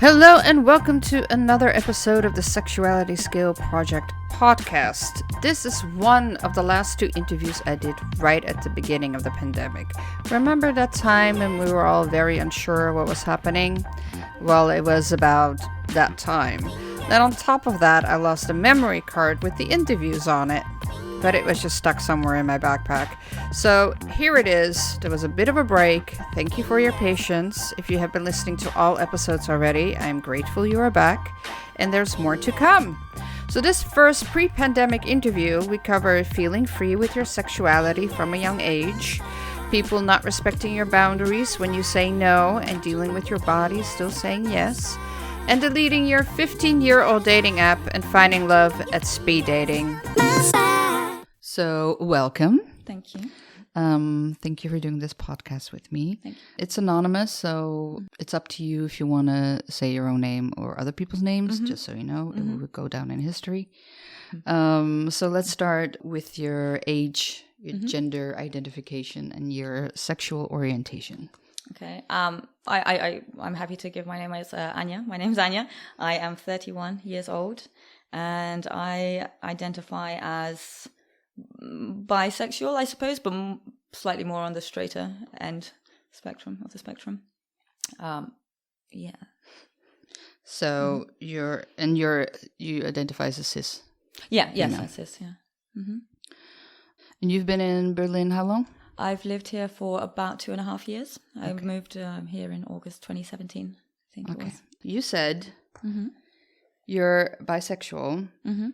Hello and welcome to another episode of the Sexuality Skill Project podcast. This is one of the last two interviews I did right at the beginning of the pandemic. Remember that time when we were all very unsure what was happening? Well, it was about that time. Then on top of that, I lost a memory card with the interviews on it, but it was just stuck somewhere in my backpack. So here it is. There was a bit of a break. Thank you for your patience. If you have been listening to all episodes already, I am grateful you are back, and there's more to come. So this first pre-pandemic interview, we cover feeling free with your sexuality from a young age, people not respecting your boundaries when you say no, and dealing with your body still saying yes, and deleting your 15-year-old dating app and finding love at speed dating. So, welcome. Thank you. Thank you for doing this podcast with me. Thank you. It's anonymous, so it's up to you if you want to say your own name or other people's names, just so you know. It will go down in history. So let's start with your age, your gender identification, and your sexual orientation. Okay. I'm happy to give my name as Anya. My name's Anya. I am 31 years old, and I identify as bisexual, I suppose, but slightly more on the straighter end spectrum of the spectrum. Yeah. So you identify as a cis. Yeah. Yes, female. I'm cis. Yeah. Mm-hmm. And you've been in Berlin how long? I've lived here for about 2.5 years. I moved here in August 2017. I think it was. You said you're bisexual,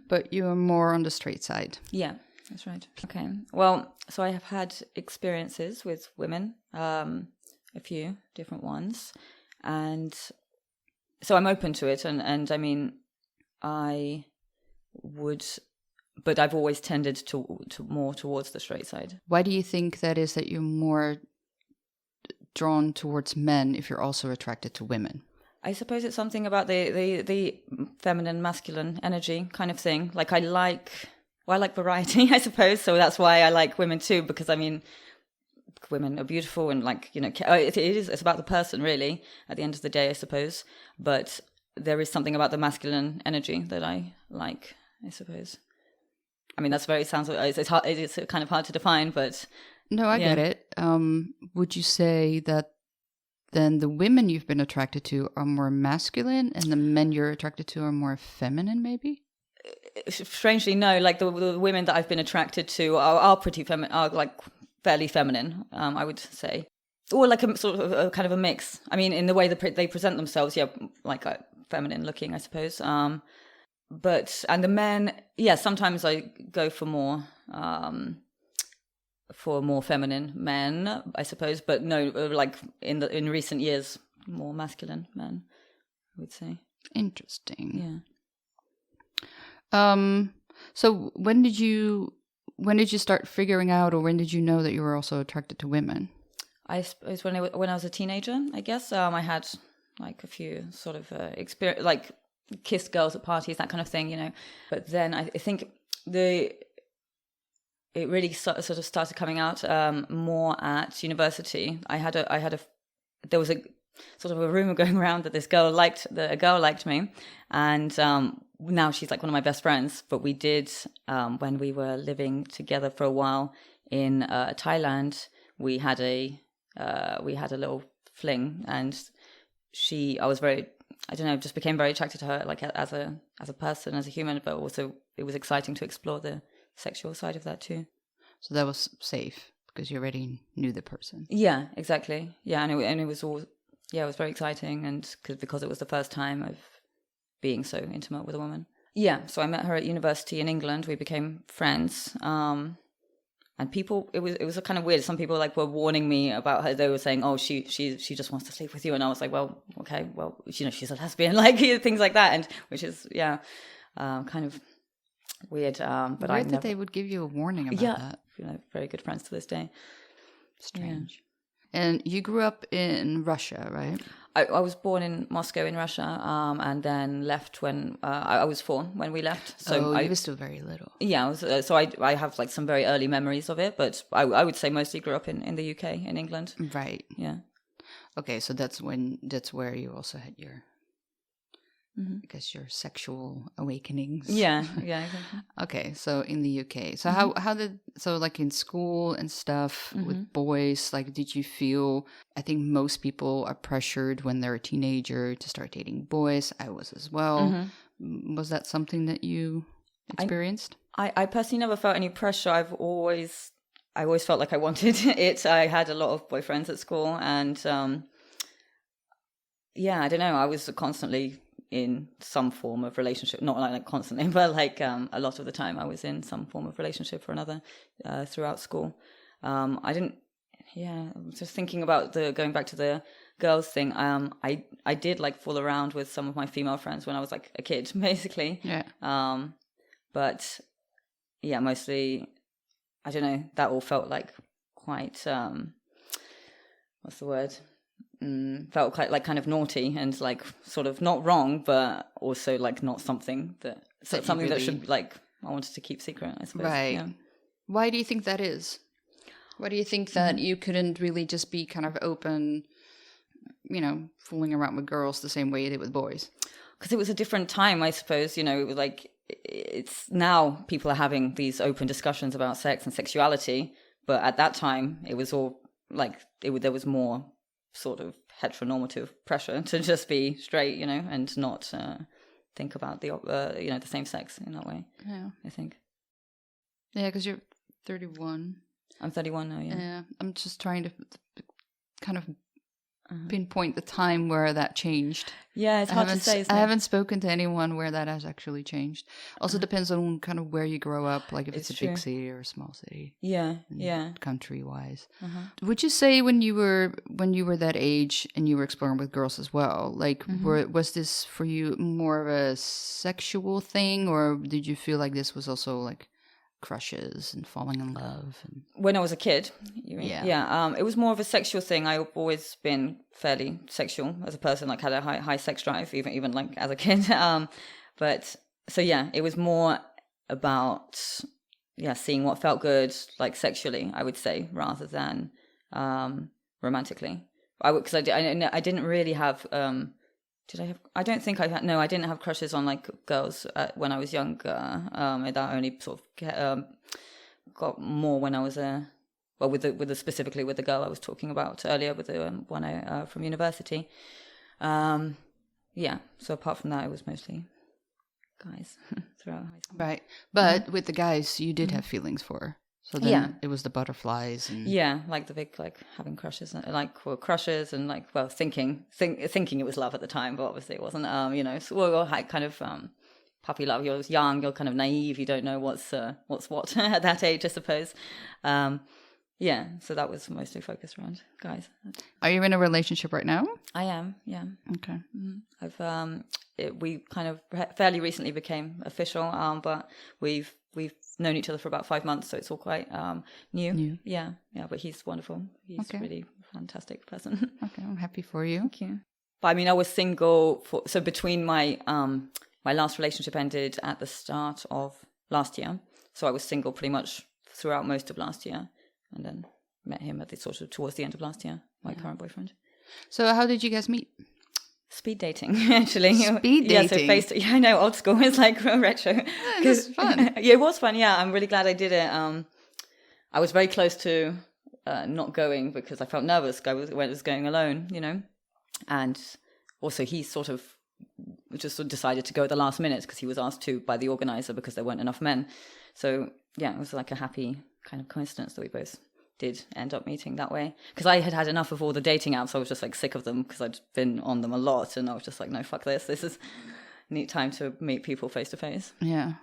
but you're more on the straight side. Yeah. That's right. Okay. Well, so I have had experiences with women, a few different ones, and so I'm open to it. And I mean, I would, but I've always tended to more towards the straight side. Why do you think that is, that you're more drawn towards men if you're also attracted to women? I suppose it's something about the feminine, masculine energy kind of thing. Like I like variety, I suppose. So that's why I like women too, because I mean, women are beautiful and it's about the person really at the end of the day, I suppose. But there is something about the masculine energy that I like, I suppose. I mean, it's hard, it's kind of hard to define, but no, I get it. Would you say that then the women you've been attracted to are more masculine and the men you're attracted to are more feminine, maybe? Strangely, no. Like the women that I've been attracted to are pretty feminine, are like fairly feminine, I would say, or like a sort of a kind of a mix. I mean, in the way that they present themselves, like feminine looking, I suppose. But the men, sometimes I go for more feminine men, I suppose. But no, like in recent years, more masculine men, I would say. Interesting. Yeah. So when did you start figuring out, or when did you know that you were also attracted to women? I suppose when I was a teenager, I guess. I had like a few sort of experience, like kissed girls at parties, that kind of thing, you know. But then I think it really sort of started coming out more at university. There was a sort of a rumor going around that a girl liked me, and now she's like one of my best friends. But we did, when we were living together for a while in Thailand, we had a little fling, and just became very attracted to her, like as a person, as a human, but also it was exciting to explore the sexual side of that too. So that was safe because you already knew the person. Yeah, exactly. Yeah, and it was all. Yeah, it was very exciting, and because it was the first time of being so intimate with a woman. Yeah, so I met her at university in England. We became friends, and people. It was kind of weird. Some people were warning me about her. They were saying, "Oh, she just wants to sleep with you," and I was like, "Well, okay, well, she's a lesbian," like things like that, and which is kind of weird. But weird that they would give you a warning about that. Very good friends to this day. Strange. Yeah. And you grew up in Russia, right? I was born in Moscow in Russia, and then left when I was 4 when we left. So you were still very little. Yeah, I have like some very early memories of it, but I would say mostly grew up in the UK, in England. Right. Yeah. Okay, so that's where you also had your I guess your sexual awakenings. Yeah, exactly. Okay, so in the UK. So so like in school and stuff with boys, like did you feel, I think most people are pressured when they're a teenager to start dating boys. I was as well. Was that something that you experienced? I personally never felt any pressure. I always felt like I wanted it. I had a lot of boyfriends at school, and I don't know. I was constantly in some form of relationship, not like constantly, but like a lot of the time I was in some form of relationship or another throughout school. I didn't, I was just thinking about going back to the girls thing. I did like fool around with some of my female friends when I was like a kid, basically. Yeah. But yeah, mostly, I don't know, that all felt like quite, what's the word? Felt quite like kind of naughty and like sort of not wrong, but also like not something that should like I wanted to keep secret, I suppose. Right. Yeah. Why do you think that is? Why do you think that you couldn't really just be kind of open, fooling around with girls the same way you did with boys? Because it was a different time, I suppose. It was like it's now people are having these open discussions about sex and sexuality, but at that time it was all like there was more sort of heteronormative pressure to just be straight, and not think about the same sex in that way. Yeah, I think. Yeah, because you're 31. I'm 31 now. Yeah, I'm just trying to kind of pinpoint the time where that changed. Yeah, it's hard to say. I haven't spoken to anyone where that has actually changed. Also depends on kind of where you grow up, like if it's a big city or a small city. Yeah. Country wise. Would you say when you were that age and you were exploring with girls as well, like was this for you more of a sexual thing, or did you feel like this was also like crushes and falling in love? When I was a kid, you mean? Yeah. It was more of a sexual thing. I've always been fairly sexual as a person, like had a high sex drive, even like as a kid. But so it was more about seeing what felt good, like sexually, I would say, rather than romantically. Because I didn't really have. Did I have? I don't think I had. No, I didn't have crushes on like girls when I was younger. That only sort of got more when I was specifically with the girl I was talking about earlier, with the one from university. So apart from that, it was mostly guys throughout high school. Right, but with the guys, you did have feelings for. So then it was the butterflies and like the big like having crushes and crushes and like thinking it was love at the time, but obviously it wasn't. So kind of puppy love. You're young, you're kind of naive, you don't know what's what at that age, I suppose. So that was mostly focused around guys. Are you in a relationship right now? I am, yeah. Okay. We kind of fairly recently became official, but we've known each other for about 5 months, so it's all quite new. Yeah, but he's wonderful. He's a really fantastic person. Okay, I'm happy for you. Thank you. But I mean, I was single so between my last relationship ended at the start of last year, so I was single pretty much throughout most of last year, and then met him at the sort of towards the end of last year, my current boyfriend. So how did you guys meet? Speed dating, actually. Speed dating? Yeah, so I know, old school. It's like retro. It was fun. Yeah, it was fun, yeah. I'm really glad I did it. I was very close to not going because I felt nervous when I was going alone, And also he sort of decided to go at the last minute because he was asked to by the organizer because there weren't enough men. So, yeah, it was like a happy kind of coincidence that we both did end up meeting that way, because I had enough of all the dating apps. I was just like sick of them because I'd been on them a lot, and I was just like, no, fuck this is a neat time to meet people face to face. Yeah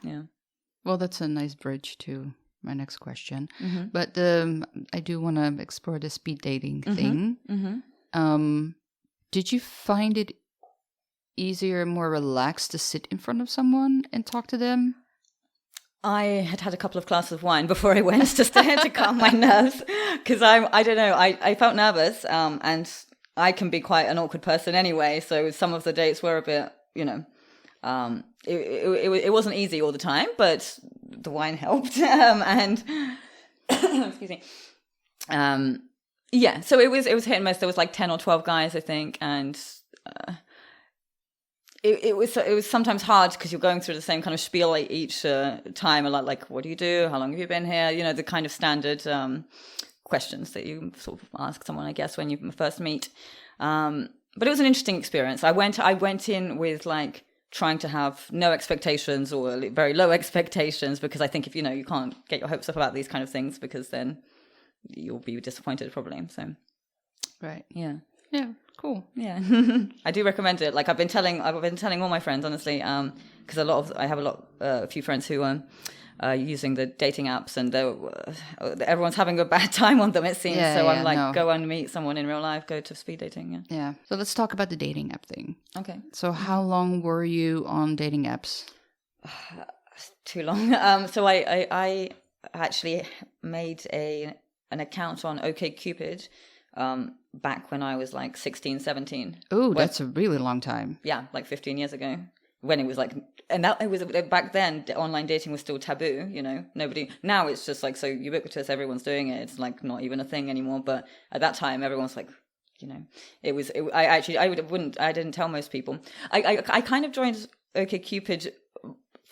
Well, that's a nice bridge to my next question. But I do want to explore the speed dating thing. Did you find it easier, more relaxed to sit in front of someone and talk to them? I had a couple of glasses of wine before I went to calm my nerves, because I don't know, I felt nervous, and I can be quite an awkward person anyway, so some of the dates were a bit, it wasn't easy all the time, but the wine helped, and excuse me, so it was hit and miss. There was like 10 or 12 guys, I think, and it was sometimes hard because you're going through the same kind of spiel each time, a lot like, what do you do? How long have you been here? You know, the kind of standard questions that you sort of ask someone, I guess, when you first meet. But it was an interesting experience. I went in with like trying to have no expectations or very low expectations, because I think if you can't get your hopes up about these kind of things, because then you'll be disappointed probably. So, right, yeah. Cool. Yeah, I do recommend it. Like I've been telling all my friends, honestly, because I have a few friends who are using the dating apps, and everyone's having a bad time on them, it seems. So I'm like, go and meet someone in real life, go to speed dating. Yeah. So let's talk about the dating app thing. Okay. So how long were you on dating apps? Too long. So I actually made an account on OkCupid. Back when I was like 16, 17. Oh, that's a really long time. Yeah, like 15 years ago. When it was like, and that it was back then, online dating was still taboo, nobody, now it's just like so ubiquitous, everyone's doing it. It's like not even a thing anymore. But at that time, everyone's like, I didn't tell most people. I kind of joined OkCupid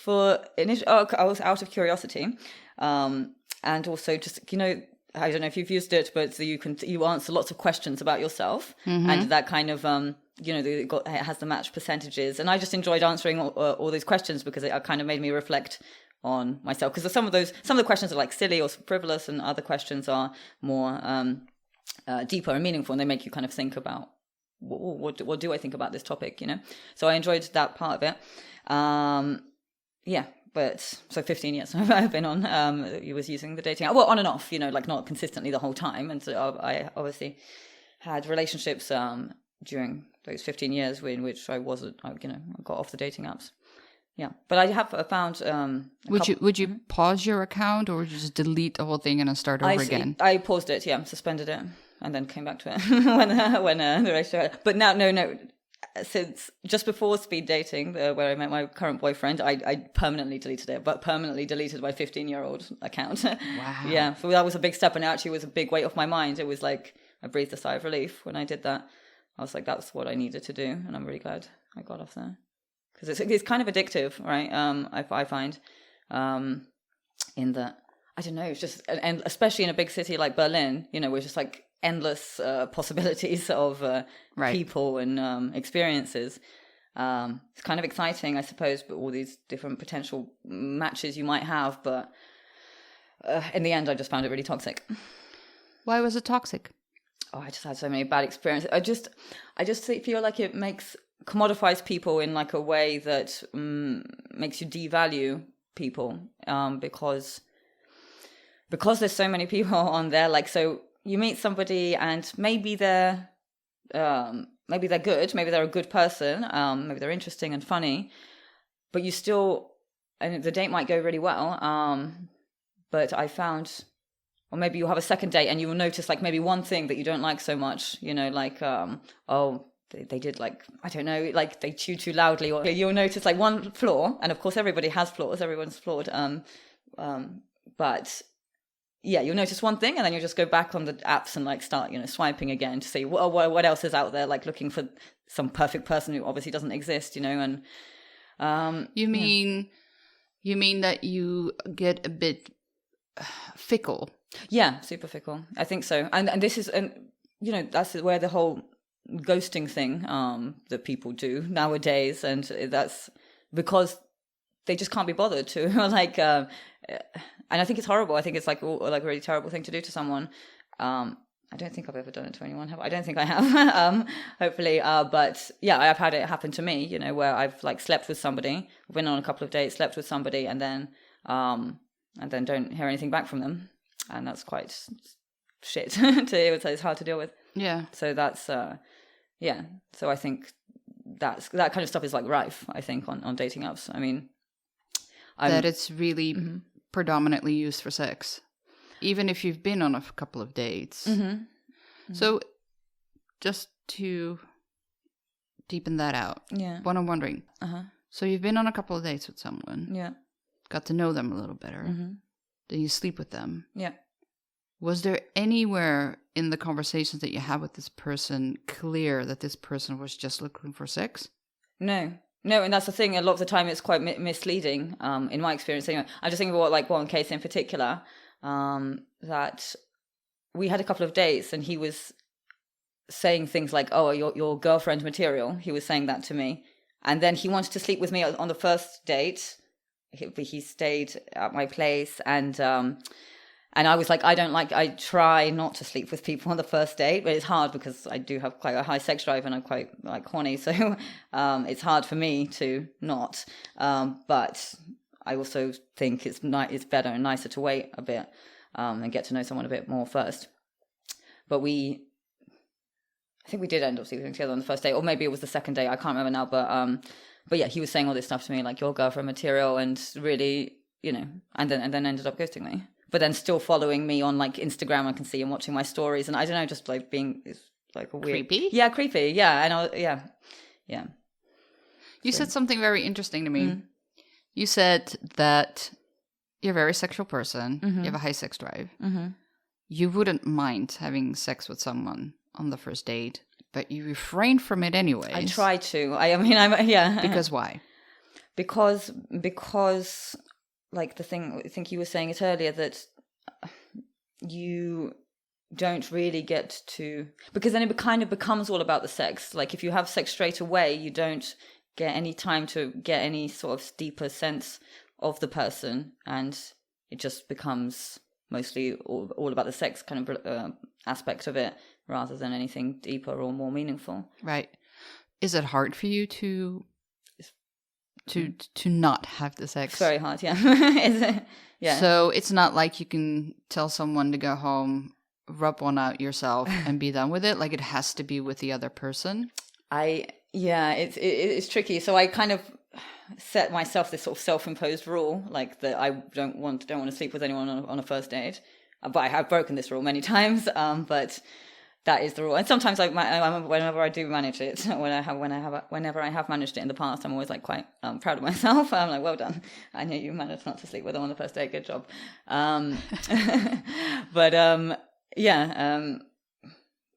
I was out of curiosity. And also just, I don't know if you've used it, but you answer lots of questions about yourself, and that kind of it has the match percentages, and I just enjoyed answering all those questions because it kind of made me reflect on myself. Because some of the questions are like silly or frivolous, and other questions are more deeper and meaningful, and they make you kind of think about what do I think about this topic, So I enjoyed that part of it. Yeah. But so 15 years I've been on. He was using the dating app, well, on and off, like not consistently the whole time. And so I obviously had relationships during those 15 years in which I got off the dating apps. Yeah, but I have found. Would you pause your account, or would you just delete the whole thing and then start over again? I paused it, suspended it, and then came back to it when the relationship. But now, no. Since just before speed dating, where I met my current boyfriend, I permanently deleted it, but permanently deleted my 15-year-old account. Wow. Yeah, so that was a big step, and it actually was a big weight off my mind. It was like I breathed a sigh of relief when I did that. I was like, that's what I needed to do, and I'm really glad I got off there, because it's kind of addictive, right? I find, in that, I don't know, it's just, and especially in a big city like Berlin, we're just like endless possibilities of people and experiences. It's kind of exciting, I suppose, but all these different potential matches you might have. But in the end, I just found it really toxic. Why was it toxic? Oh, I just had so many bad experiences. I just feel like it commodifies people in like a way that makes you devalue people, because there's so many people on there. Like, so you meet somebody and maybe they're good, maybe they're a good person, maybe they're interesting and funny, but and the date might go really well. But I found, or maybe you'll have a second date and you will notice like maybe one thing that you don't like so much, like, they did like, I don't know, like they chew too loudly, or you'll notice like one flaw, and of course everybody has flaws, everyone's flawed, but yeah, you'll notice one thing, and then you'll just go back on the apps and like start, swiping again to see what else is out there, like looking for some perfect person who obviously doesn't exist, and you mean that you get a bit fickle? Yeah, super fickle. I think so, and this is, and that's where the whole ghosting thing that people do nowadays, and that's because they just can't be bothered to like. And I think it's horrible. I think it's like a really terrible thing to do to someone. I don't think I've ever done it to anyone. I don't think I have. Hopefully. But yeah, I've had it happen to me, where I've like slept with somebody, been on a couple of dates, slept with somebody, and then don't hear anything back from them. And that's quite shit it's hard to deal with. Yeah. So that's, yeah. So I think that kind of stuff is like rife, I think, on dating apps. I mean, that it's really predominantly used for sex, even if you've been on a couple of dates. So just to deepen that out, what I'm wondering, so you've been on a couple of dates with someone, got to know them a little better, then you sleep with them. Was there anywhere in the conversations that you had with this person clear that this person was just looking for sex? No, No, and that's the thing. A lot of the time, it's quite misleading. In my experience, anyway. I just think about like one case in particular that we had a couple of dates, and he was saying things like, "Oh, your girlfriend material." He was saying that to me, and then he wanted to sleep with me on the first date. He stayed at my place, and I was like, I try not to sleep with people on the first date, but it's hard because I do have quite a high sex drive and I'm quite like horny. So it's hard for me to not. But I also think it's better and nicer to wait a bit and get to know someone a bit more first. But I think we did end up sleeping together on the first date, or maybe it was the second date. I can't remember now. But yeah, he was saying all this stuff to me, like your girlfriend material, and really, and then ended up ghosting me. But then still following me on like Instagram, I can see him watching my stories, and I don't know, just like it's like a weird, creepy. Yeah, creepy. Yeah, and yeah. You said something very interesting to me. You said that you're a very sexual person. You have a high sex drive. You wouldn't mind having sex with someone on the first date, but you refrain from it anyway. I try to. Yeah. Because why? Because like I think you were saying it earlier, that you don't really get to, because then it kind of becomes all about the sex. Like if you have sex straight away, you don't get any time to get any sort of deeper sense of the person, and it just becomes mostly all about the sex kind of aspect of it, rather than anything deeper or more meaningful. Right. Is it hard for you to not have the sex? It's very hard, yeah. Is it? Yeah. So it's not like you can tell someone to go home, rub one out yourself, and be done with it. Like it has to be with the other person. It's tricky. So I kind of set myself this sort of self-imposed rule, like that I don't want to sleep with anyone on a first date. But I have broken this rule many times. But that is the rule. And sometimes whenever I do manage it, whenever I have managed it in the past, I'm always like quite proud of myself. I'm like, well done. I knew you managed not to sleep with them on the first date. Good job.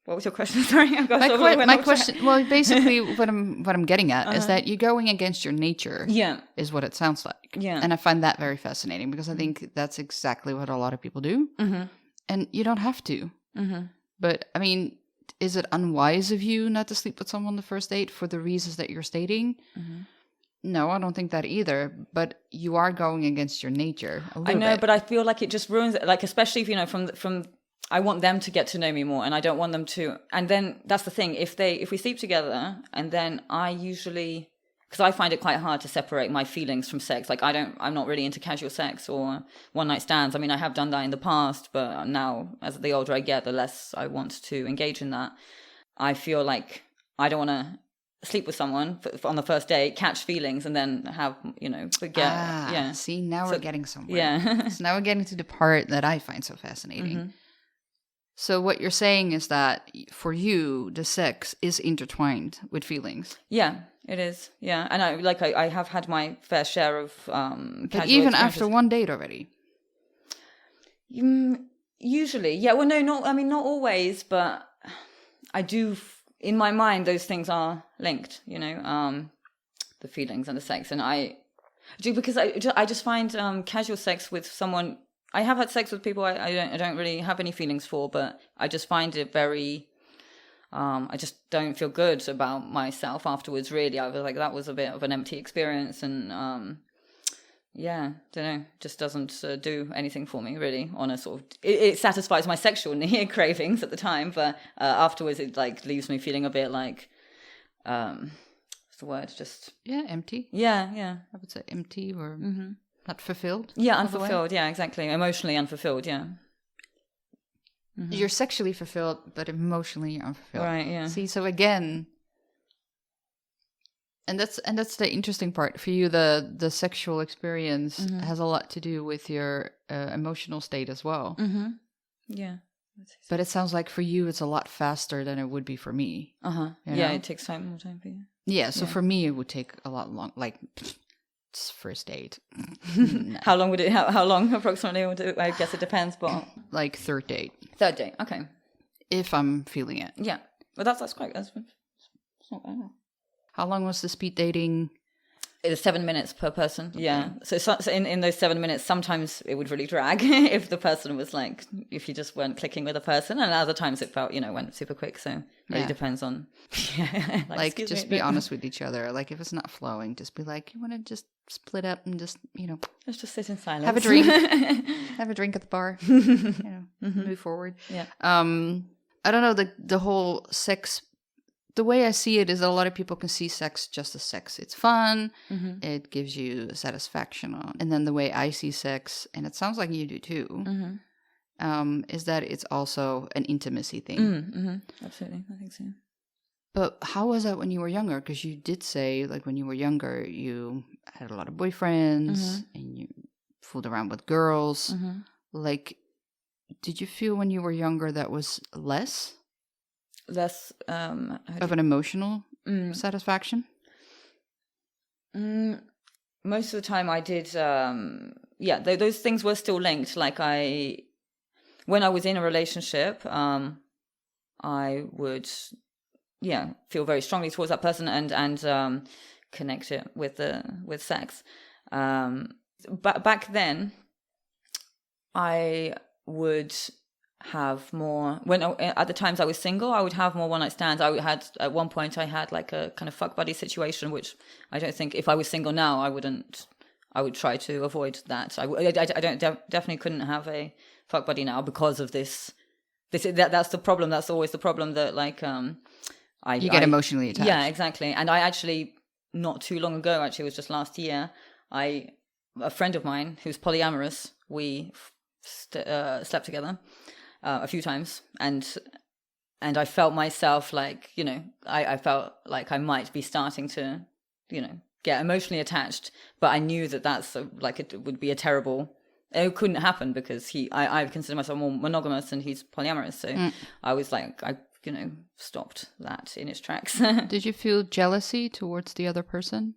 What was your question? Sorry, my question. Well, basically, what I'm getting at is that you're going against your nature. Yeah, is what it sounds like. Yeah, and I find that very fascinating because I think that's exactly what a lot of people do, and you don't have to. But I mean, is it unwise of you not to sleep with someone on the first date for the reasons that you're stating? No, I don't think that either. But you are going against your nature a little bit. I know, but I feel like it just ruins it. Like, especially if from I want them to get to know me more, and I don't want them to. And then that's the thing. If we sleep together, and then I usually, because I find it quite hard to separate my feelings from sex. Like I'm not really into casual sex or one night stands. I mean, I have done that in the past, but now as the older I get, the less I want to engage in that. I feel like I don't want to sleep with someone on the first date, catch feelings, and then have, forget. Yeah. See, now we're getting somewhere. Yeah. So now we're getting to the part that I find so fascinating. So what you're saying is that for you, the sex is intertwined with feelings. Yeah, it is. Yeah, and I have had my fair share of but even after one date already. Usually, yeah. Well, no, not always, but I do. In my mind, those things are linked. The feelings and the sex, and I do, because I just find casual sex with someone. I have had sex with people I don't really have any feelings for, but I just find it very. I just don't feel good about myself afterwards. Really, I was like, that was a bit of an empty experience, and don't know, just doesn't do anything for me really. On a sort of, it satisfies my sexual cravings at the time, but afterwards it like leaves me feeling a bit like, what's the word? Just empty. Yeah. I would say empty or. Not fulfilled? Yeah, unfulfilled. Yeah, exactly. Emotionally unfulfilled, yeah. You're sexually fulfilled, but emotionally unfulfilled. Right, yeah. See, so again, and that's the interesting part. For you, the sexual experience has a lot to do with your emotional state as well. Yeah. But it sounds like for you, it's a lot faster than it would be for me. Yeah, it takes more time for you. Yeah, so for me, it would take a lot long, like... first date. No. How long would it? How long approximately would it? I guess it depends, but like third date. Third date, okay. If I'm feeling it. Yeah, well, that's quite. That's not bad. How long was the speed dating It's 7 minutes per person. Yeah. So in those 7 minutes, sometimes it would really drag if the person was like, if you just weren't clicking with a person, and other times it felt, went super quick. So it really depends on. Yeah, like just be honest with each other. Like if it's not flowing, just be like, you want to just split up and just let's just sit in silence, have a drink, have a drink at the bar, move forward. Yeah. I don't know, the whole sex. The way I see it is that a lot of people can see sex just as sex. It's fun. It gives you satisfaction. And then the way I see sex, and it sounds like you do too, is that it's also an intimacy thing. Absolutely. I think so. But how was that when you were younger? Because you did say, like, when you were younger, you had a lot of boyfriends and you fooled around with girls. Like, did you feel when you were younger that was less of an emotional satisfaction? Most of the time I did, those things were still linked. Like when I was in a relationship, I would, feel very strongly towards that person and connect it with sex. But back then, I would have more at the times I was single. I would have more one night stands. At one point I had like a kind of fuck buddy situation, which I don't think if I was single now I would try to avoid that. I definitely couldn't have a fuck buddy now because of this. That's the problem. That's always the problem, that like you get emotionally attached. Yeah, exactly. And I actually not too long ago, actually it was just last year, a friend of mine who's polyamorous, we slept together a few times, and I felt myself like, I felt like I might be starting to, get emotionally attached, but I knew that's it would be it couldn't happen because I consider myself more monogamous and he's polyamorous. So I was like, I stopped that in its tracks. Did you feel jealousy towards the other person?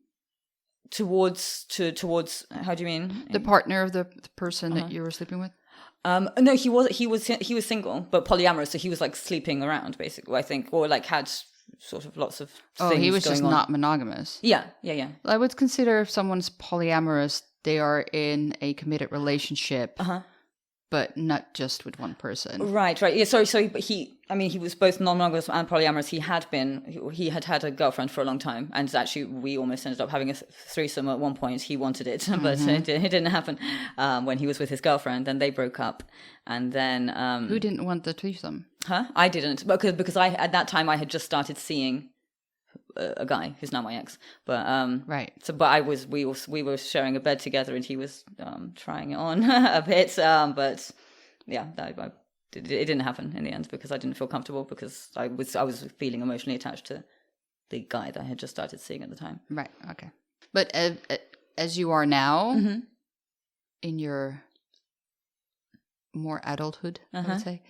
Towards how do you mean? The partner of the person that you were sleeping with? No, he was single but polyamorous, so he was like sleeping around basically, I think, or like had sort of lots of things. He was going just on. not monogamous. Yeah. I would consider if someone's polyamorous, they are in a committed relationship, but not just with one person. Right. Yeah. Sorry. But he was both non-monogamous and polyamorous. He had a girlfriend for a long time, and actually we almost ended up having a threesome at one point. He wanted it, but it didn't happen when he was with his girlfriend. Then they broke up, and then who didn't want the threesome? I didn't, because I at that time I had just started seeing a guy who's now my ex, but right. So, but we were sharing a bed together, and he was trying it on a bit, but yeah, it didn't happen in the end because I didn't feel comfortable, because I was feeling emotionally attached to the guy that I had just started seeing at the time. Right. Okay. But as you are now, in your more adulthood, I would say,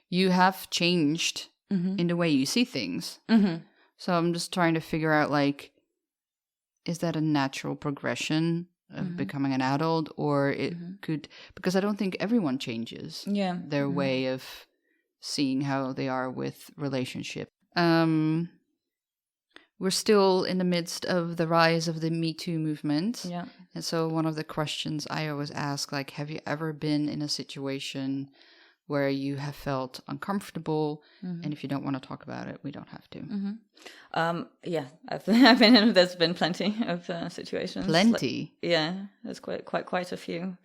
you have changed in the way you see things. So I'm just trying to figure out, like, is that a natural progression of becoming an adult, or it could, because I don't think everyone changes their way of seeing how they are with relationship. We're still in the midst of the rise of the Me Too movement. Yeah. And so one of the questions I always ask, like, have you ever been in a situation where you have felt uncomfortable, and if you don't want to talk about it, we don't have to. Yeah, I've been in. There's been plenty of situations. Plenty. There's quite a few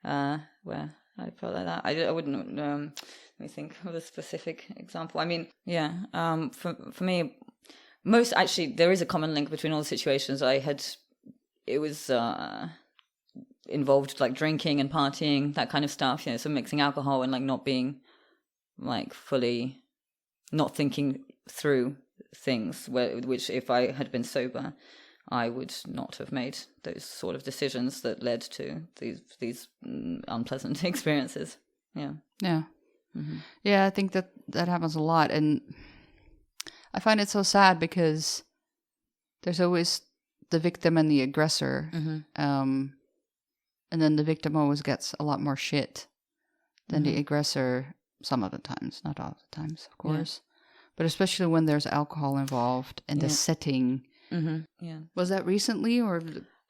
where I felt like that. I wouldn't. Let me think of a specific example. I mean, for me, most actually there is a common link between all the situations I had. It was involved like drinking and partying, that kind of stuff, so mixing alcohol and like not being like fully, not thinking through things, which if I had been sober I would not have made those sort of decisions that led to these unpleasant experiences. Yeah, I think that happens a lot, and I find it so sad because there's always the victim and the aggressor. And then the victim always gets a lot more shit than the aggressor some of the times, not all the times, of course. But especially when there's alcohol involved and the setting Yeah. Was that recently, or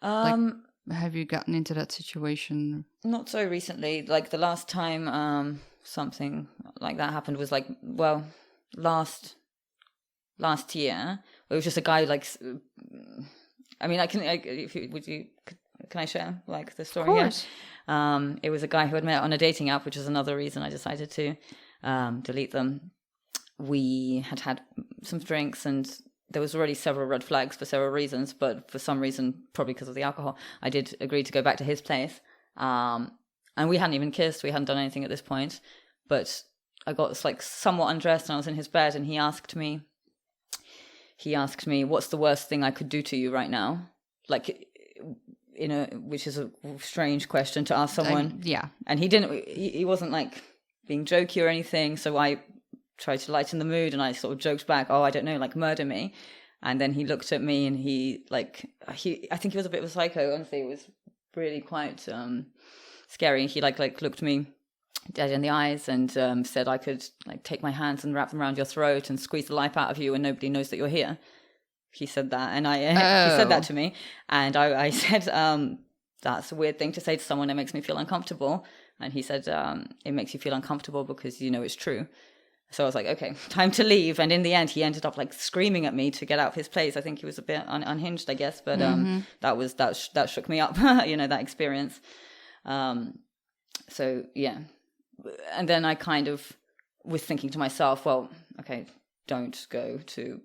have you gotten into that situation? Not so recently. Like the last time something like that happened was like, well, last year. It was just a guy like, I mean, can I share like the story? Of course. Yeah. It was a guy who had met on a dating app, which is another reason I decided to delete them. We had some drinks, and there was already several red flags for several reasons, but for some reason, probably because of the alcohol, I did agree to go back to his place. And we hadn't even kissed. We hadn't done anything at this point, but I got like somewhat undressed, and I was in his bed, and he asked me, what's the worst thing I could do to you right now? Like, which is a strange question to ask someone. Yeah. And he wasn't like being jokey or anything. So I tried to lighten the mood, and I sort of joked back, oh, I don't know, like murder me. And then he looked at me, and I think he was a bit of a psycho. Honestly, it was really quite scary. He like looked me dead in the eyes and said I could like take my hands and wrap them around your throat and squeeze the life out of you, and nobody knows that you're here. He said that, and he said that to me, and I said, that's a weird thing to say to someone. It makes me feel uncomfortable. And he said, it makes you feel uncomfortable because you know it's true. So I was like, okay, time to leave. And in the end, he ended up like screaming at me to get out of his place. I think he was a bit unhinged, I guess, but that shook me up, that experience. So yeah. And then I kind of was thinking to myself, well, okay, don't go to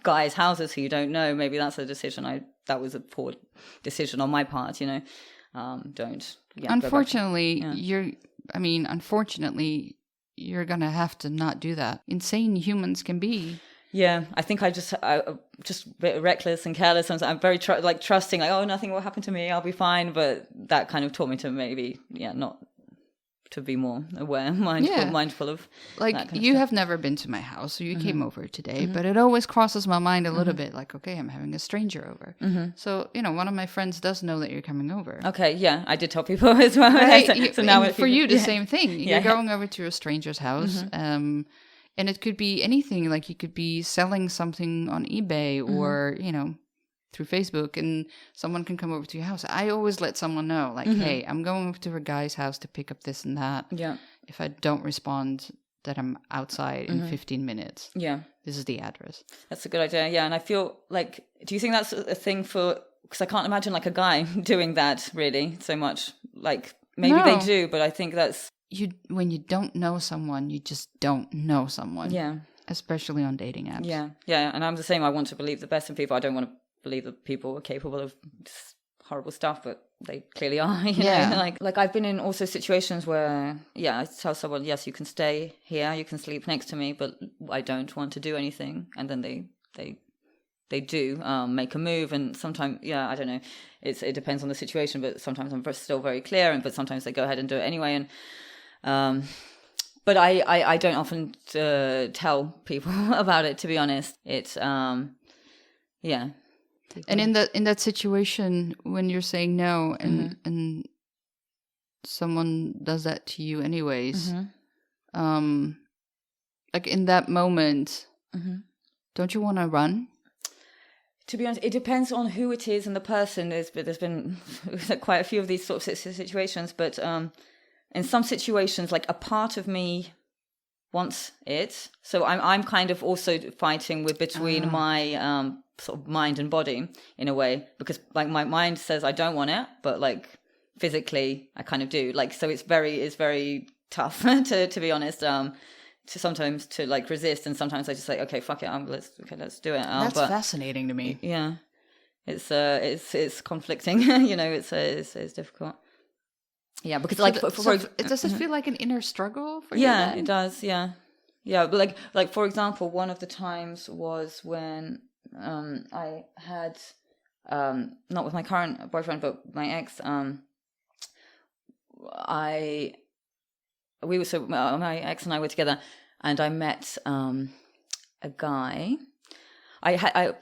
guys' houses who you don't know. Maybe that's a decision. That was a poor decision on my part, don't. Yeah, unfortunately, you're going to have to not do that. Insane humans can be. Yeah, I think I just a bit reckless and careless. I'm very trusting, like, oh, nothing will happen to me. I'll be fine. But that kind of taught me to maybe, not to be more aware, mindful of. Like, that kind of you stuff. have never been to my house, so you came over today, but it always crosses my mind a little bit, like, okay, I'm having a stranger over. So, one of my friends does know that you're coming over. Okay, yeah, I did tell people as well. Right? So now for you, the same thing. Yeah. You're going over to a stranger's house, and it could be anything. Like, you could be selling something on eBay or, through Facebook, and someone can come over to your house. I always let someone know, like, hey, I'm going over to a guy's house to pick up this and that. Yeah. If I don't respond, that I'm outside in 15 minutes. Yeah. This is the address. That's a good idea. Yeah. And I feel like, do you think that's a thing because I can't imagine like a guy doing that really so much. Like maybe they do, but I think that's. When you don't know someone, you just don't know someone. Yeah. Especially on dating apps. Yeah. Yeah. And I'm the same. I want to believe the best in people. I don't want to believe that people are capable of horrible stuff, but they clearly are. You know? Like I've been in also situations where I tell someone, yes, you can stay here, you can sleep next to me, but I don't want to do anything, and then they do make a move. And sometimes I don't know, it depends on the situation, but sometimes I'm still very clear, but sometimes they go ahead and do it anyway. And but I don't often tell people about it, to be honest. It's And in that situation, when you're saying no, and someone does that to you anyways, like in that moment, don't you want to run? To be honest, it depends on who it is and the person. There's been quite a few of these sorts of situations, but in some situations, like a part of me wants it, so I'm kind of also fighting between my sort of mind and body in a way, because like my mind says I don't want it, but like physically I kind of do. Like, so it's very tough to be honest. To sometimes to like resist, and sometimes I just say, okay, fuck it, let's do it. That's fascinating to me. Yeah, it's conflicting. It's difficult. Yeah, because does it feel like an inner struggle for you? Yeah, it does. Yeah, but like for example, one of the times was when I had not with my current boyfriend, but my ex. My ex and I were together, and I met a guy.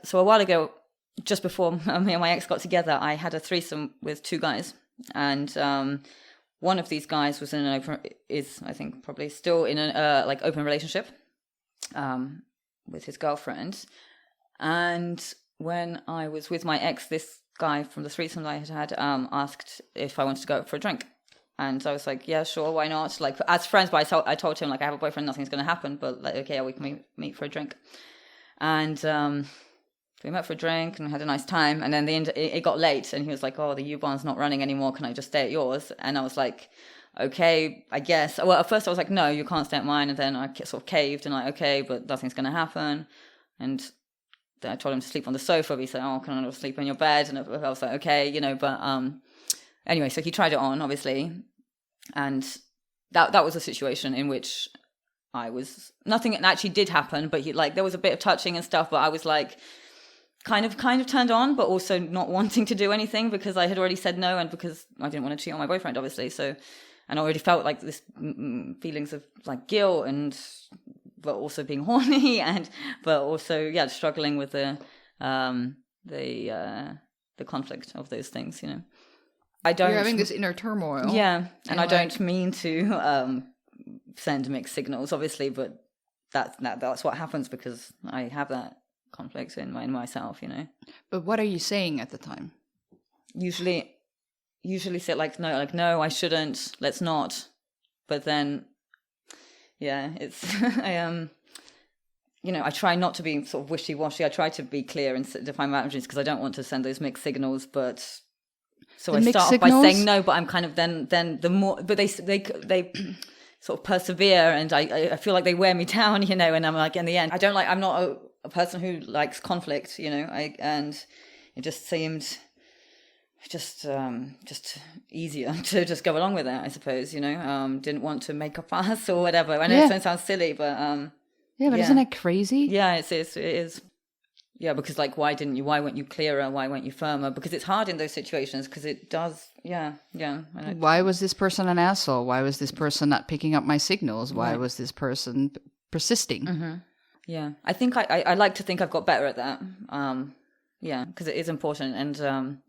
So a while ago, just before me and my ex got together, I had a threesome with two guys, and one of these guys was I think probably still in an open relationship with his girlfriend, and when I was with my ex, this guy from the threesome I had asked if I wanted to go out for a drink. And I was like, yeah, sure, why not? Like, as friends, but I told him, like, I have a boyfriend, nothing's going to happen, but, like, okay, we can meet for a drink. And we met for a drink and had a nice time. And then it got late, and he was like, oh, the U-Bahn's not running anymore, can I just stay at yours? And I was like, okay, I guess. Well, at first I was like, no, you can't stay at mine. And then I sort of caved and like, okay, but nothing's going to happen. And then I told him to sleep on the sofa. He said, oh, can I sleep in your bed? And I was like, okay, but anyway, so he tried it on, obviously. And that was a situation in which nothing actually did happen, but there was a bit of touching and stuff, but I was like kind of turned on, but also not wanting to do anything because I had already said no, and because I didn't want to cheat on my boyfriend, obviously. So, and I already felt like this feelings of like guilt but also being horny but also struggling with the conflict of those things, You're having this inner turmoil. Yeah, and I don't mean to send mixed signals, obviously, but that's what happens because I have that conflict in myself, But what are you saying at the time? Usually say no, I shouldn't. Let's not. But then, it's I try not to be sort of wishy-washy. I try to be clear and define boundaries because I don't want to send those mixed signals, but. So I start off by saying no, but I'm kind of then the more, but they sort of persevere, and I feel like they wear me down, and I'm like in the end, I'm not a person who likes conflict, and it just seemed just easier to just go along with it, I suppose, didn't want to make a fuss or whatever. I know it sounds silly, but isn't it crazy? Yeah, it is. Yeah, because why weren't you clearer? Why weren't you firmer? Because it's hard in those situations because it does, yeah. Why was this person an asshole? Why was this person not picking up my signals? Why was this person persisting? Mm-hmm. Yeah, I think I like to think I've got better at that. Because it is important. And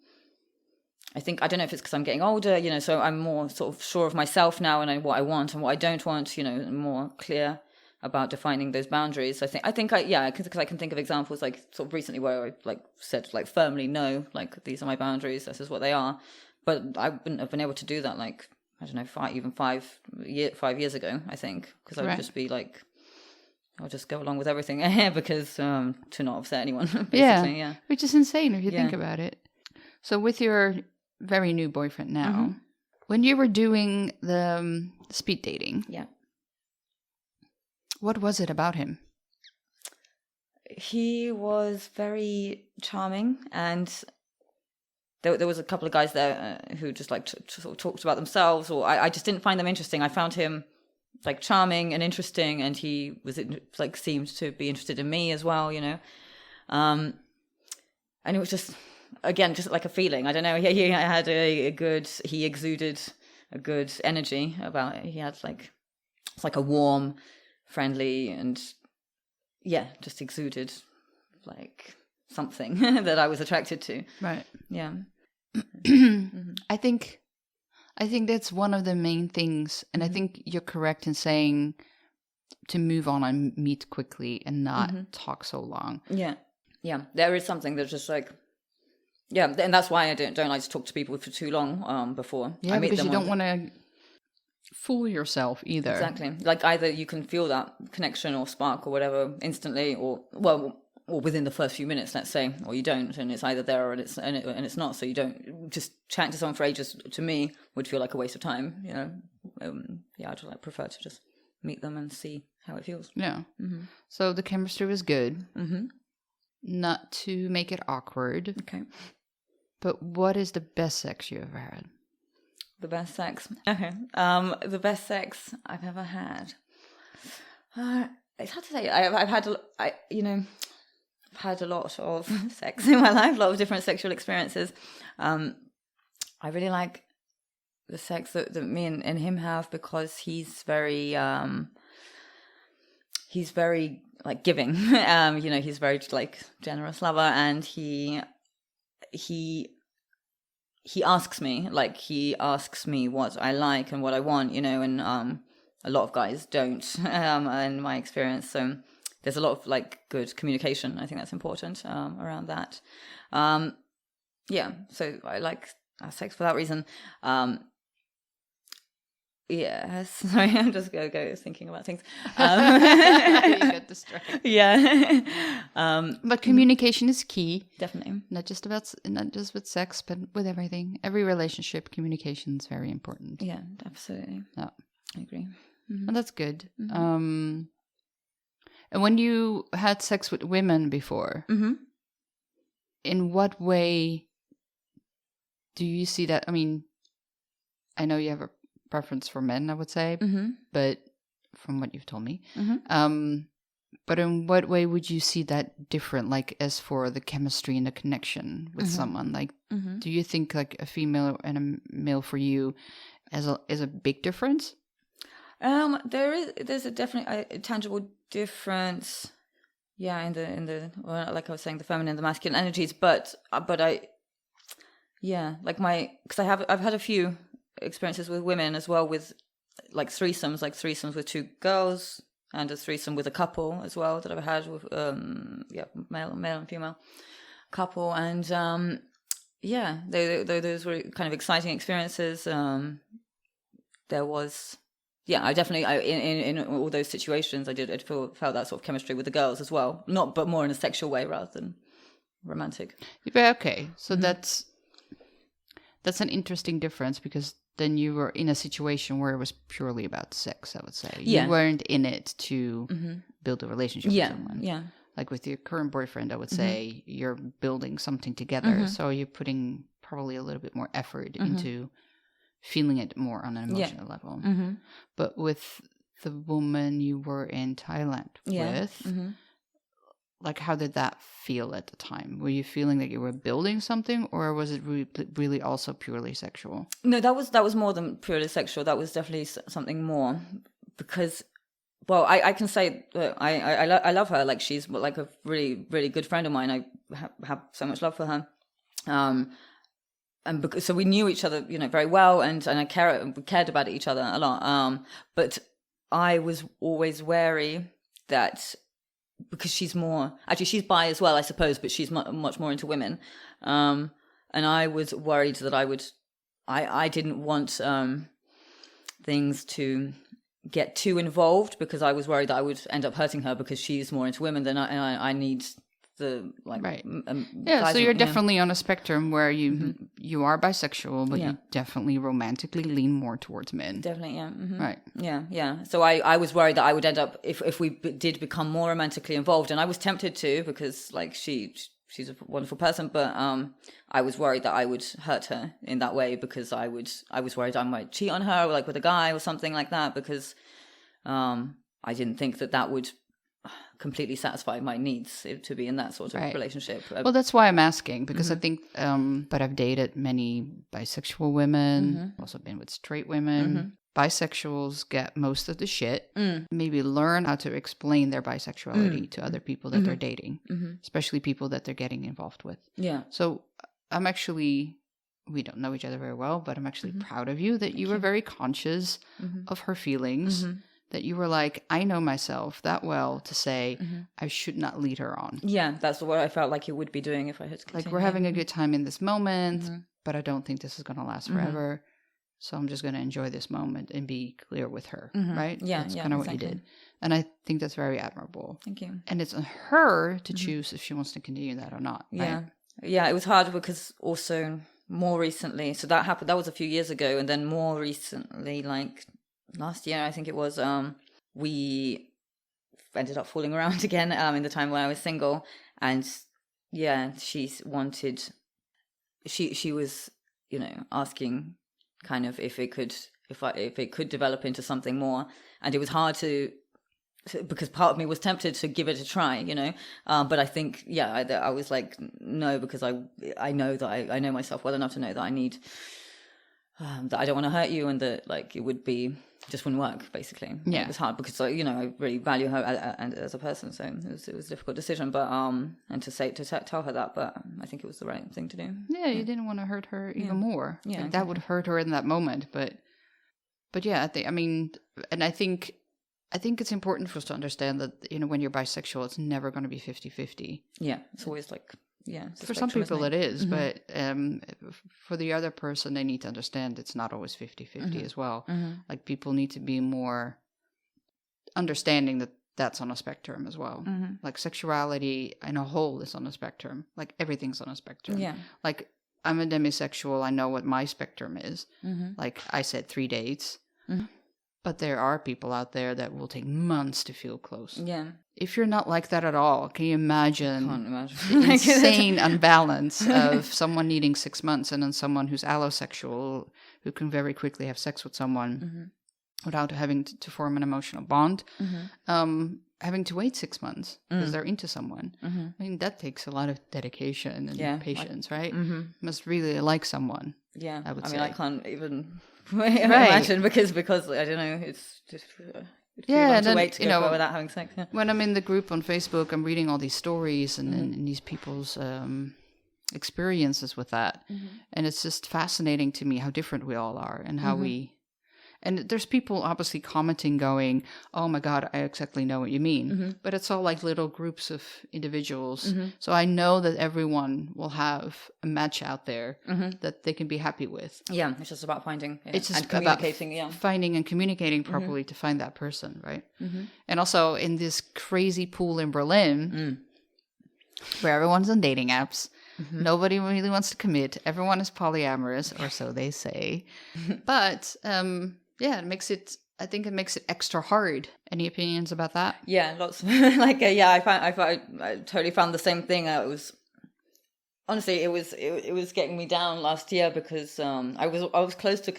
I think, I don't know if it's because I'm getting older, so I'm more sort of sure of myself now and what I want and what I don't want, more clear about defining those boundaries. I think because I can think of examples like sort of recently where I said firmly no, these are my boundaries, this is what they are, but I wouldn't have been able to do that I don't know 5 years ago, I think, because I would just be I'll just go along with everything because to not upset anyone. Basically, which is insane if you think about it. So with your very new boyfriend now, when you were doing the speed dating, what was it about him? He was very charming, and there was a couple of guys there who just sort of talked about themselves, or I just didn't find them interesting. I found him charming and interesting, and he was seemed to be interested in me as well, and it was just like a feeling. I don't know. He had he exuded a good energy about it. He had it's like a warm, friendly, and just exuded something that I was attracted to. Right. Yeah. I think that's one of the main things, and I think you're correct in saying to move on and meet quickly and not talk so long. Yeah. Yeah. There is something that's just and that's why I don't like to talk to people for too long before I meet them. Because you don't want to fool yourself either. Exactly. Either you can feel that connection or spark or whatever instantly, or within the first few minutes, let's say, or you don't, and it's either there or it's not. So you don't just chat to someone for ages. To me, would feel like a waste of time. I'd prefer to just meet them and see how it feels. Yeah. Mm-hmm. So the chemistry was good. Mm-hmm. Not to make it awkward. Okay. But what is the best sex you ever had? The best sex. Okay. The best sex I've ever had. It's hard to say. I've had a lot of sex in my life, a lot of different sexual experiences. I really like the sex that me and him have because he's very giving. He's very generous lover, and he asks me what I like and what I want, and a lot of guys don't in my experience. So there's a lot of like good communication. I think that's important around that. So I like sex for that reason. Yes, sorry, I'm just go thinking about things. You get distracted. Yeah. But communication is key. Definitely. Not just with sex, but with everything. Every relationship, communication is very important. Yeah, absolutely. Yeah. I agree. And that's good. And when you had sex with women before, in what way do you see that? I mean, I know you have a preference for men, I would say, but from what you've told me, but in what way would you see that different? Like as for the chemistry and the connection with someone, like, do you think like a female and a male for you is a big difference? There's a definitely a tangible difference. Yeah, in the well, like I was saying, the feminine and the masculine energies, but because I've had a few experiences with women as well, with like threesomes with two girls and a threesome with a couple as well that I've had with male and female couple, and those were kind of exciting experiences. There was I definitely in all those situations I felt that sort of chemistry with the girls as well, but more in a sexual way rather than romantic. Okay, so that's an interesting difference, because then you were in a situation where it was purely about sex, I would say. You weren't in it to build a relationship with someone. Yeah. Like with your current boyfriend, I would say you're building something together. So you're putting probably a little bit more effort into feeling it more on an emotional level. But with the woman you were in Thailand with, like, how did that feel at the time? Were you feeling that you were building something, or was it really also purely sexual? No, that was more than purely sexual. That was definitely something more, because, well, I can say that I love her. Like, she's like a really, really good friend of mine. I have so much love for her. And so we knew each other, very well, and we cared about each other a lot. But I was always wary that, because she's bi as well, I suppose, but she's much more into women. And I was worried that I didn't want things to get too involved, because I was worried that I would end up hurting her, because she's more into women than I need the, like, right. So you're definitely on a spectrum where you are bisexual, but you definitely romantically lean more towards men. Definitely, yeah. Right. Yeah. So I was worried that I would end up, if we did become more romantically involved, and I was tempted to, because like she's a wonderful person, but I was worried that I would hurt her in that way, because I was worried I might cheat on her, like with a guy or something like that, because I didn't think that would completely satisfy my needs to be in that sort of relationship. Well, that's why I'm asking, because I think, but I've dated many bisexual women, also been with straight women. Bisexuals get most of the shit, maybe learn how to explain their bisexuality to other people that they're dating, especially people that they're getting involved with. Yeah. So we don't know each other very well, but I'm actually proud of you that you were very conscious of her feelings. That you were like, I know myself that well to say I should not lead her on. Yeah, that's what I felt like you would be doing if I had to continue. Like, we're having a good time in this moment, but I don't think this is going to last forever. So I'm just going to enjoy this moment and be clear with her, right? Yeah, that's kind of what you did. And I think that's very admirable. Thank you. And it's on her to choose if she wants to continue that or not. Yeah. Right? Yeah, it was hard, because also more recently, so that happened, that was a few years ago, and then more recently, like last year, I think it was, we ended up falling around again in the time when I was single, and she was, asking kind of if it could develop into something more, and it was hard to because part of me was tempted to give it a try, but I think I was like, no, because I know that I know myself well enough to know that I need that I don't want to hurt you, and that, like, it would be just wouldn't work, basically. Yeah, it was hard because I really value her as a person, so it was a difficult decision, but and to tell her that, but I think it was the right thing to do. Yeah, you didn't want to hurt her even more. Yeah, like, that would hurt her in that moment, but yeah, I think I think it's important for us to understand that, when you're bisexual, it's never going to be 50-50. Yeah, it's always like, it's a For some spectrum, people isn't it is, but for the other person, they need to understand it's not always 50-50 as well. Like, people need to be more understanding that that's on a spectrum as well. Like, sexuality in a whole is on a spectrum. Like, everything's on a spectrum. Yeah. Like, I'm a demisexual. I know what my spectrum is. Like, I said 3 dates. But there are people out there that will take months to feel close. Yeah. If you're not like that at all, can you imagine, Can't imagine. the insane unbalance of someone needing 6 months and then someone who's allosexual who can very quickly have sex with someone without having to form an emotional bond, having to wait 6 months because they're into someone. I mean, that takes a lot of dedication and patience, right? Must really like someone. Yeah. I would mean, say. I can't even imagine because I don't know, it's just too long to wait to go without having sex. Yeah. When I'm in the group on Facebook, I'm reading all these stories and these people's experiences with that. And it's just fascinating to me how different we all are and how we... And there's people obviously commenting going, oh my God, I exactly know what you mean. But it's all like little groups of individuals. So I know that everyone will have a match out there that they can be happy with. Yeah, it's just about finding It's just and communicating. about finding and communicating properly to find that person, right? And also in this crazy pool in Berlin, where everyone's on dating apps, nobody really wants to commit. Everyone is polyamorous, or so they say. But... it makes it. I think it makes it extra hard. Any opinions about that? Yeah, lots. I totally found the same thing. It was honestly, it was getting me down last year because I was close to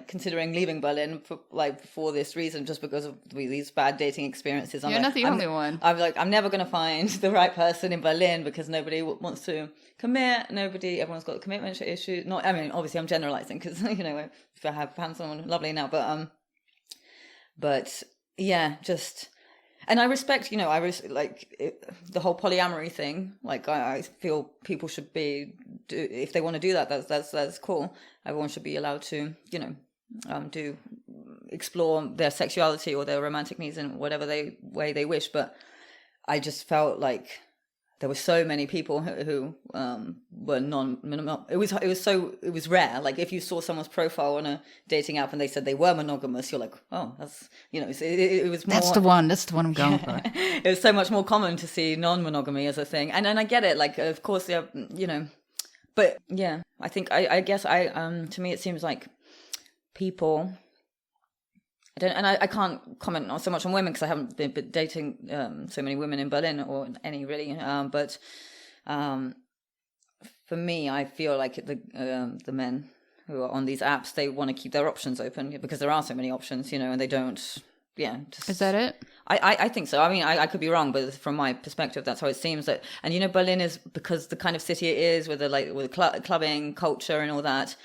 considering leaving Berlin for this reason, just because of these bad dating experiences. You're not the only one. I'm like, I'm never going to find the right person in Berlin because nobody wants to commit. Everyone's got a commitment issue. I mean, obviously, I'm generalizing because if I have found someone lovely now, but yeah, just. And I respect, the whole polyamory thing. Like, I feel people should if they want to do that, that's cool. Everyone should be allowed to, explore their sexuality or their romantic needs in whatever way they wish. But I just felt like there were so many people who were it was rare. Like, if you saw someone's profile on a dating app and they said they were monogamous, you're like, oh, that's, it was more... That's the one I'm going for. It was so much more common to see non-monogamy as a thing. And I get it. Like, of course, but yeah, I think, I guess to me, it seems like people... I can't comment so much on women because I haven't been dating so many women in Berlin or any really. But for me, I feel like the men who are on these apps, they want to keep their options open because there are so many options, and they don't. Yeah, is that it? I think so. I mean, I could be wrong, but from my perspective, that's how it seems. That, and Berlin is, because the kind of city it is with clubbing culture and all that.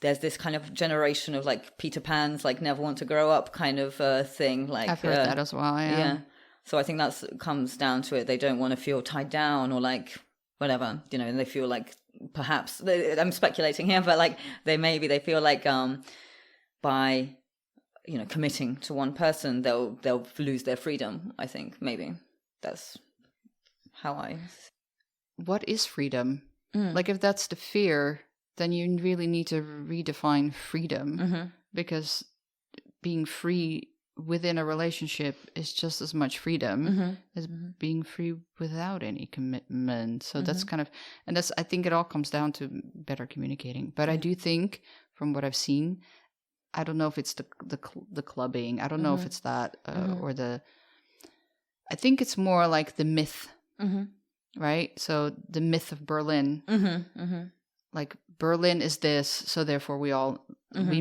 There's this kind of generation of like Peter Pan's, like never want to grow up kind of thing. Like, I've heard that as well. Yeah. So I think that comes down to it. They don't want to feel tied down or like whatever, and they feel like perhaps I'm speculating here, but like they feel like by committing to one person they'll lose their freedom. I think maybe that's how I. What is freedom? Like, if that's the fear, then you really need to redefine freedom, because being free within a relationship is just as much freedom as being free without any commitment. So that's kind of, and that's, I think it all comes down to better communicating. But I do think, from what I've seen, I don't know if it's the clubbing. I don't know if it's that or I think it's more like the myth, right? So the myth of Berlin. Like, Berlin is this, so therefore we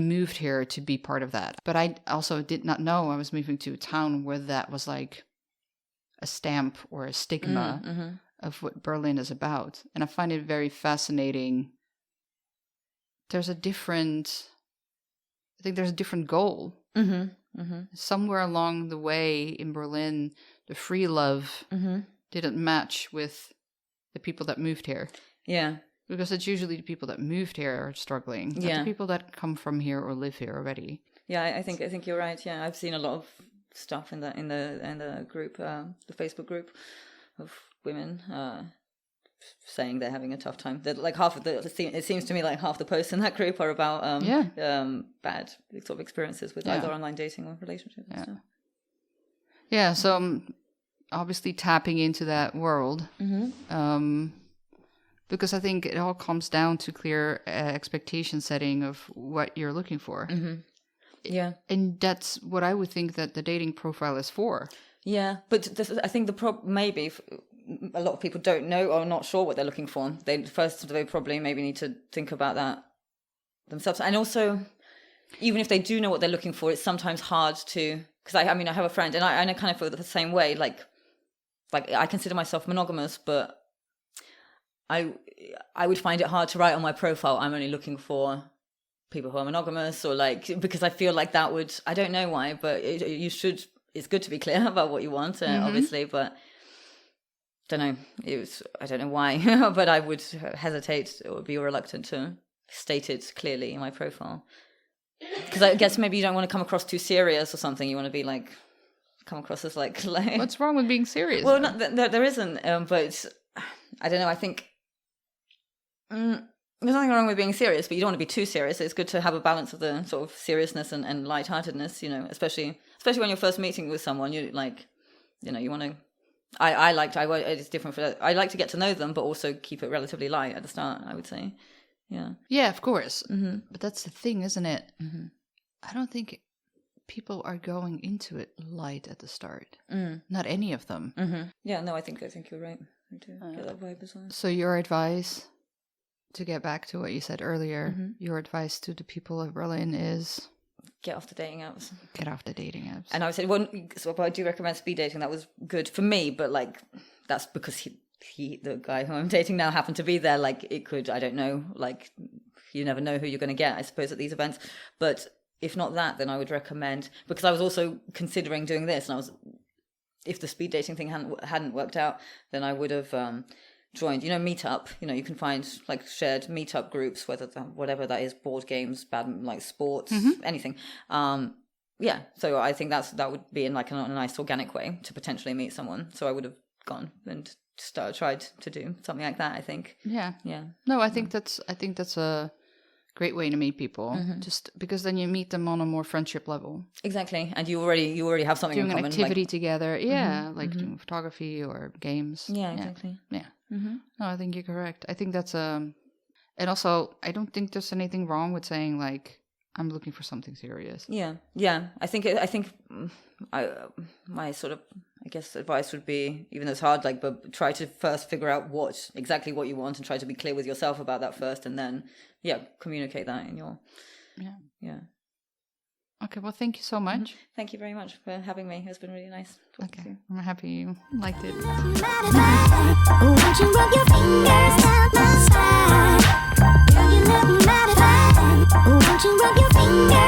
moved here to be part of that. But I also did not know I was moving to a town where that was like a stamp or a stigma of what Berlin is about. And I find it very fascinating. I think there's a different goal. Somewhere along the way in Berlin, the free love didn't match with the people that moved here. Yeah. Because it's usually the people that moved here are struggling. Not the people that come from here or live here already. I think you're right. Yeah, I've seen a lot of stuff in the group, the Facebook group of women saying they're having a tough time. That like half of it seems to me like half the posts in that group are about bad sort of experiences with either online dating or relationships. And stuff. Yeah. So obviously tapping into that world, because I think it all comes down to clear expectation setting of what you're looking for. Yeah, and that's what I would think that the dating profile is for. Yeah, but I think the problem maybe if a lot of people don't know or are not sure what they're looking for. They probably maybe need to think about that themselves. And also, even if they do know what they're looking for, it's sometimes hard to, because I have a friend and I kind of feel the same way. Like I consider myself monogamous, but I would find it hard to write on my profile, I'm only looking for people who are monogamous, or like, because I feel like that would, I don't know why, but it's good to be clear about what you want, obviously, but I don't know why, but I would hesitate or be reluctant to state it clearly in my profile. Because I guess maybe you don't want to come across too serious or something. You want to be like, come across as like what's wrong with being serious? Well, there isn't, but I don't know, I think there's nothing wrong with being serious, but you don't want to be too serious. It's good to have a balance of the sort of seriousness and lightheartedness, especially when you're first meeting with someone. You like, you want to. It's different for. I like to get to know them, but also keep it relatively light at the start, I would say. Yeah. Yeah, of course. Mm-hmm. But that's the thing, isn't it? Mm-hmm. I don't think people are going into it light at the start. Not any of them. Mm-hmm. Yeah. No, I think you're right. I do get that vibe as well. So your advice, to get back to what you said earlier, your advice to the people of Berlin is get off the dating apps. Get off the dating apps. And I would say, so I do recommend speed dating. That was good for me, but like that's because he the guy who I'm dating now happened to be there. Like it could, I don't know, like you never know who you're going to get, I suppose, at these events. But if not that, then I would recommend, because I was also considering doing this, and if the speed dating thing hadn't worked out, then I would have joined, Meetup. You can find like shared Meetup groups, whatever that is, board games, like sports, anything. Yeah, so I think that would be in like a nice organic way to potentially meet someone. So I would have gone and tried to do something like that, I think. Yeah. No, I think that's a great way to meet people, just because then you meet them on a more friendship level. Exactly, and you already have something doing in common, an activity together. Yeah, like doing photography or games. Yeah, exactly. Yeah. No, I think you're correct. I think that's and also I don't think there's anything wrong with saying like I'm looking for something serious. Yeah. I think my sort of, I guess, advice would be, even though it's hard, like, but try to first figure out exactly what you want, and try to be clear with yourself about that first, and then communicate that in your Okay, well, thank you so much. Thank you very much for having me. It's been really nice talking to you. I'm happy you liked it. Won't you rub your fingers down my spine? Girl, you look mighty fine. Won't you rub your fingers